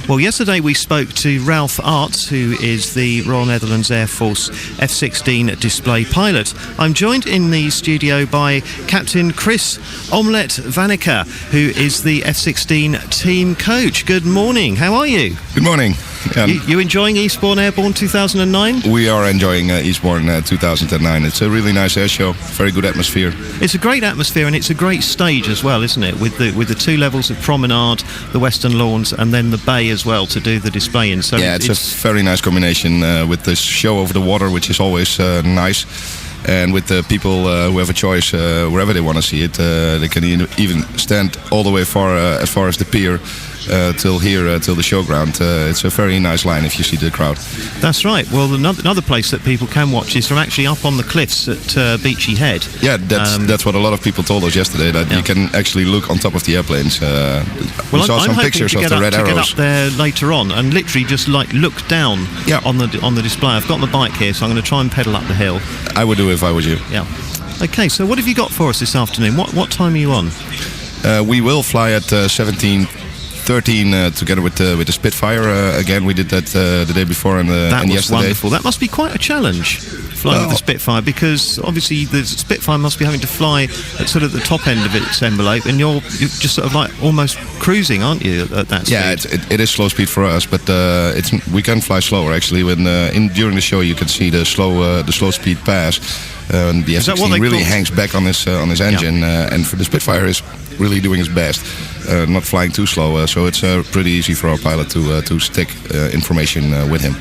Well, yesterday we spoke to Ralph Arts, who is the Royal Netherlands Air Force F-16 display pilot. I'm joined in the studio by Captain Chris Omelette Vaneker, who is the F-16 team coach. Good morning. How are you? Good morning. You enjoying Eastbourne Airborne 2009? We are enjoying Eastbourne 2009. It's a really nice air show, very good atmosphere. It's a great atmosphere and it's a great stage as well, isn't it? With the two levels of promenade, the western lawns, and then the bay as well to do the display in. So yeah, it's a very nice combination with this show over the water, which is always nice. And with the people who have a choice wherever they want to see it, they can even stand all the way as far as the pier till the showground. It's a very nice line if you see the crowd. That's right. Well, another place that people can watch is from actually up on the cliffs at Beachy Head. Yeah, that's what a lot to people told us yesterday, that you can actually look on top of the airplanes. We saw some pictures of the red arrows. I'm hoping to get up there later on and literally just like look down on the display. I've got my bike here, so I'm going to try and pedal up the hill. I would do if I was you. Yeah. Okay, so what have you got for us this afternoon? What time are you on? We will fly at 17:13 together with the Spitfire. Again, we did that the day before and yesterday. That was wonderful. That must be quite a challenge, flying with the Spitfire, because obviously the Spitfire must be having to fly at sort of the top end of its envelope, and you're just sort of like almost cruising, aren't you, at that speed? Yeah, it is slow speed for us, but we can fly slower actually. When during the show you can see the slow speed pass. And the F-16 really hangs back on his engine, and for the Spitfire is really doing his best, not flying too slow. So it's pretty easy for our pilot to stick information with him.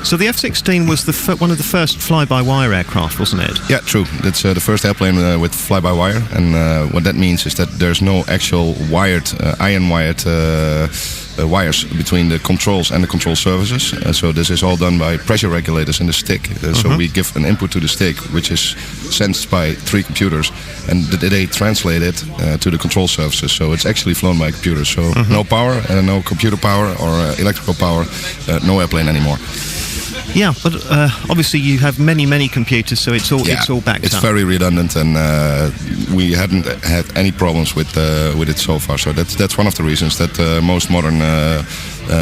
So the F-16 was one of the first fly-by-wire aircraft, wasn't it? Yeah, true. That's the first airplane with fly-by-wire, and what that means is that there's no actual iron-wired wires between the controls and the control surfaces. So this is all done by pressure regulators in the stick. So we give an input to the stick, which is sensed by 3 computers, and they translate it to the control surfaces. So it's actually flown by computers. So no power, no computer power or electrical power, no airplane anymore. Yeah, but obviously you have many computers, so it's all backed up. It's very redundant, and we hadn't had any problems with it so far. So that's one of the reasons that most modern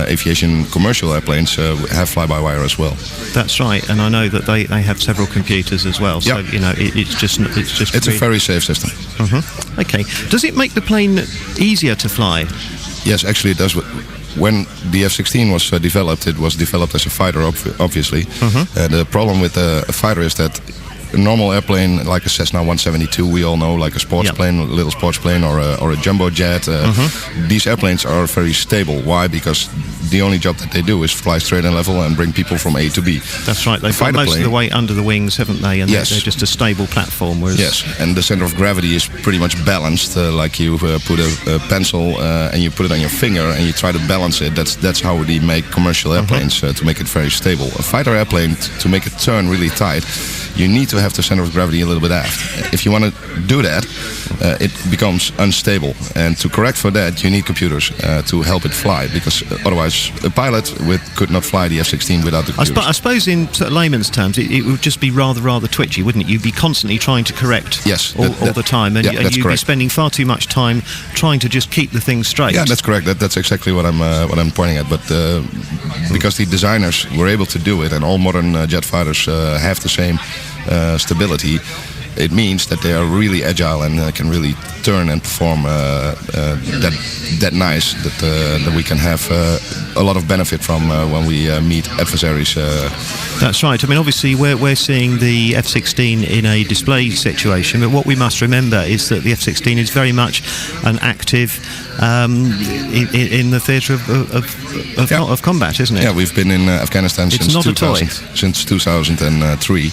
aviation commercial airplanes have fly-by-wire as well. That's right, and I know that they have several computers as well. So you know, it's a very safe system. Okay, does it make the plane easier to fly? Yes, actually it does. When the F-16 was developed, it was developed as a fighter, obviously. The problem with a fighter is that a normal airplane, like a Cessna 172, we all know, like a sports plane, a little sports plane, or a jumbo jet. These airplanes are very stable. Why? Because the only job that they do is fly straight and level and bring people from A to B. That's right. They've got most of the weight under the wings, haven't they? And they're just a stable platform. Yes, and the center of gravity is pretty much balanced. Like you put a pencil and you put it on your finger and you try to balance it. That's how we make commercial airplanes, to make it very stable. A fighter airplane, to make it turn really tight, you need to have the center of gravity a little bit aft. If you want to do that, it becomes unstable. And to correct for that, you need computers to help it fly, because otherwise a pilot could not fly the F-16 without the computers. I suppose in sort of layman's terms, it would just be rather twitchy, wouldn't it? You'd be constantly trying to correct all the time, and you'd be spending far too much time trying to just keep the thing straight. Yeah, that's correct. That's exactly what I'm pointing at. But because the designers were able to do it, and all modern jet fighters have the same stability, it means that they are really agile and can really turn and perform that nice, that we can have a lot of benefit from when we meet adversaries. That's right. I mean, obviously we're seeing the F-16 in a display situation, but what we must remember is that the F-16 is very much an active in the theatre of combat, isn't it? Yeah, we've been in Afghanistan since 2003.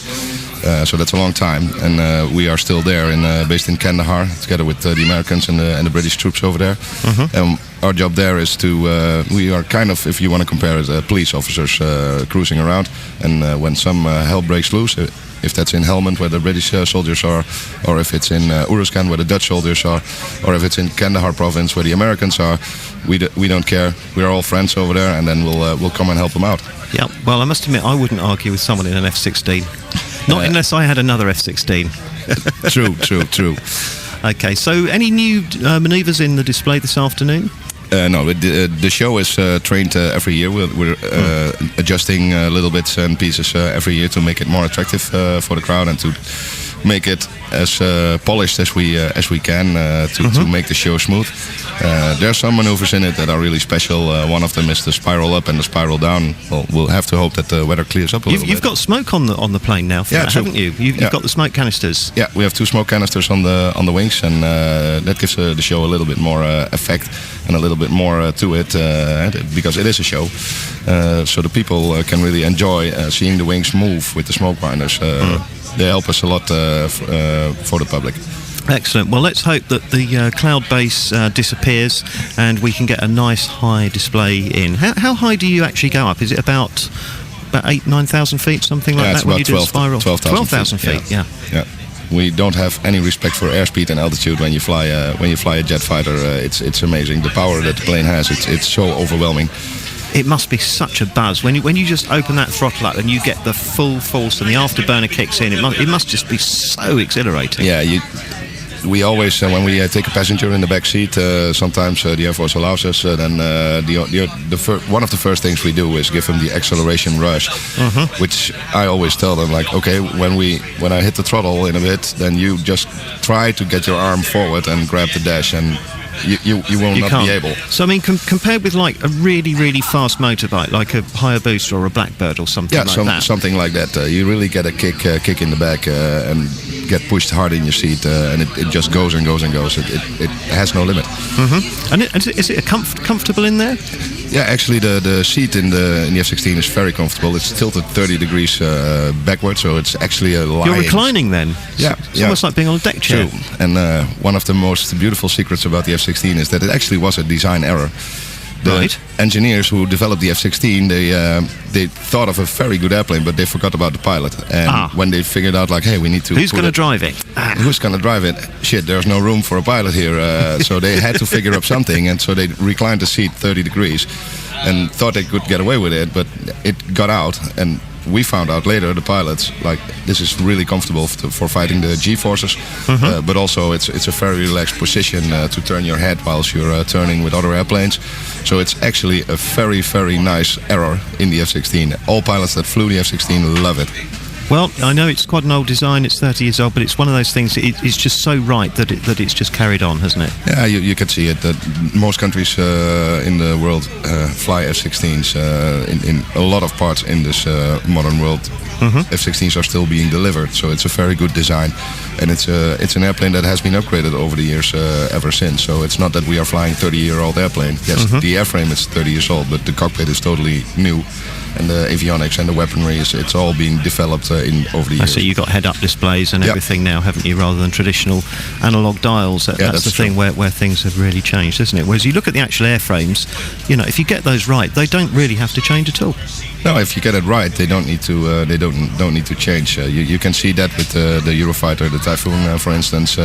So that's a long time, and we are still there, based in Kandahar, together with the Americans and the British troops over there. Our job there is we are kind of, if you want to compare it, police officers cruising around, and when some hell breaks loose, if that's in Helmand where the British soldiers are, or if it's in Uruzgan where the Dutch soldiers are, or if it's in Kandahar province where the Americans are, we don't care. We're all friends over there, and then we'll come and help them out. Yeah, well, I must admit, I wouldn't argue with someone in an F-16. Not unless I had another F-16. True. Okay, so any new manoeuvres in the display this afternoon? No, the show is trained every year. We're adjusting little bits and pieces every year to make it more attractive for the crowd and to make it as polished as we can to make the show smooth. There are some maneuvers in it that are really special. One of them is the spiral up and the spiral down. Well, we'll have to hope that the weather clears up a little bit. You've got smoke on the plane now, haven't you? You've got the smoke canisters. Yeah, we have 2 smoke canisters on the wings, and that gives the show a little bit more effect and a little bit more to it because it is a show. So the people can really enjoy seeing the wings move with the smoke binders. They help us a lot for the public. Excellent. Well, let's hope that the cloud base disappears and we can get a nice high display in. How high do you actually go up? Is it about 8,000-9,000 feet, something like that? It's about 12,000 feet. Yeah. We don't have any respect for airspeed and altitude when you fly a jet fighter. It's amazing the power that the plane has. It's so overwhelming. It must be such a buzz when you just open that throttle up and you get the full force and the afterburner kicks in. It must just be so exhilarating. Yeah, we always when we take a passenger in the back seat, sometimes the Air Force allows us. Then one of the first things we do is give them the acceleration rush, which I always tell them, like, okay, when I hit the throttle in a bit, then you just try to get your arm forward and grab the dash, and you will not be able. So I mean, compared with like a really, really fast motorbike, like a Hayabusa or a Blackbird or something like that. Something like that. You really get a kick in the back and get pushed hard in your seat, and it just goes and goes and goes. It has no limit. And is it comfortable in there? Yeah, actually the seat in the F-16 is very comfortable. It's tilted 30 degrees backward, so it's actually a lying. You're reclining then? Yeah. It's almost like being on a deck chair. True. And one of the most beautiful secrets about the F-16 is that it actually was a design error. The engineers who developed the F-16, they thought of a very good airplane, but they forgot about the pilot. And when they figured out, like, hey, we need to... Who's going to drive it? Who's going to drive it? Shit, there's no room for a pilot here. So they had to figure up something, and so they reclined the seat 30 degrees and thought they could get away with it, but it got out, and we found out later, the pilots, like, this is really comfortable for fighting the G-forces, but also it's a very relaxed position to turn your head whilst you're turning with other airplanes. So it's actually a very, very nice error in the F-16. All pilots that flew the F-16 love it. Well, I know it's quite an old design, it's 30 years old, but it's one of those things, it's just so right that it's just carried on, hasn't it? Yeah, you can see it. That most countries in the world fly F-16s in a lot of parts in this modern world. F-16s are still being delivered, so it's a very good design, and it's an airplane that has been upgraded over the years ever since. So it's not that we are flying 30-year-old airplane. Yes, the airframe is 30 years old, but the cockpit is totally new, and the avionics and the weaponry it's all being developed over the years. So you got head-up displays and everything now, haven't you? Rather than traditional analog dials. That's the thing where things have really changed, isn't it? Whereas you look at the actual airframes, if you get those right, they don't really have to change at all. No, if you get it right, they don't need to. They don't need to change. You can see that with the Eurofighter, the Typhoon, for instance.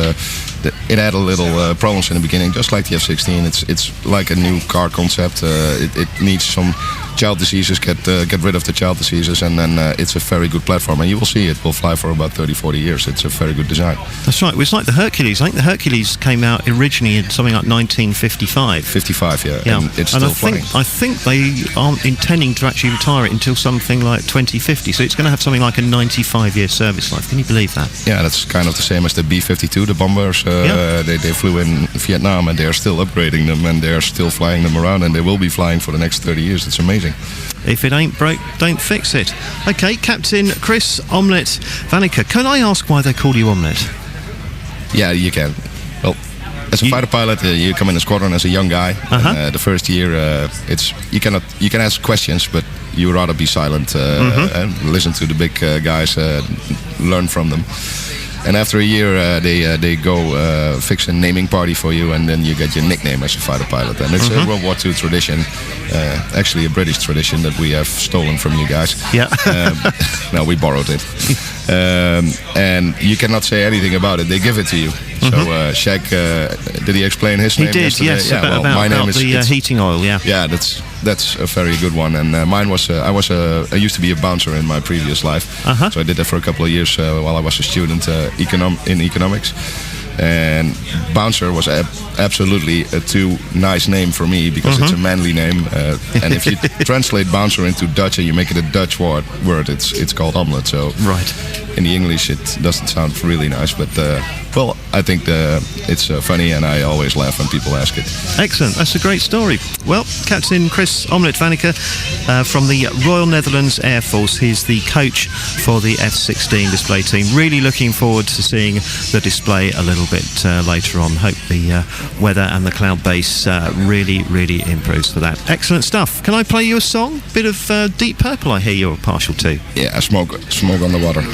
It had a little problems in the beginning, just like the F-16. It's like a new car concept. It needs some child diseases. Get rid of the child diseases, and then it's a very good platform. And you will see it will fly for about 30-40 years. It's a very good design. That's right. It's like the Hercules. I think the Hercules came out originally in something like 1955. 55, yeah. And it's still flying. I think they aren't intending to actually retire it until something like 2050. So it's going to have something like a 95-year service life. Can you believe that? Yeah, that's kind of the same as the B-52, the bombers. They flew in Vietnam, and they are still upgrading them, and they are still flying them around, and they will be flying for the next 30 years. It's amazing. If it ain't broke, don't fix it. Okay, Captain Chris Omelette Vaneker. Can I ask why they call you Omelette? Yeah, you can. Well, as a fighter pilot, you come in a squadron as a young guy. And, the first year, you can ask questions, but you would rather be silent and listen to the big guys, learn from them. And after a year, they go fix a naming party for you, and then you get your nickname as a fighter pilot. And it's a World War II tradition, actually a British tradition that we have stolen from you guys. Yeah. No, we borrowed it. And you cannot say anything about it. They give it to you. So Shaq, did he explain his name? He did, yesterday? yes. About my name is the heating oil. Yeah. Yeah, that's a very good one. And mine was I used to be a bouncer in my previous life. So I did that for a couple of years while I was a student in economics. And Bouncer was absolutely a too nice name for me, because it's a manly name. And if you translate Bouncer into Dutch and you make it a Dutch word, it's called omelet. So Right. in the English it doesn't sound really nice, but well, I think it's funny, and I always laugh when people ask it. Excellent. That's a great story. Well, Captain Chris Omelet Vaneker from the Royal Netherlands Air Force. He's the coach for the F-16 display team. Really looking forward to seeing the display a little bit later on. Hope the weather and the cloud base really improves for that. Excellent stuff. Can I play you a song? Bit of Deep Purple I hear you're partial to. Yeah, smoke on the water.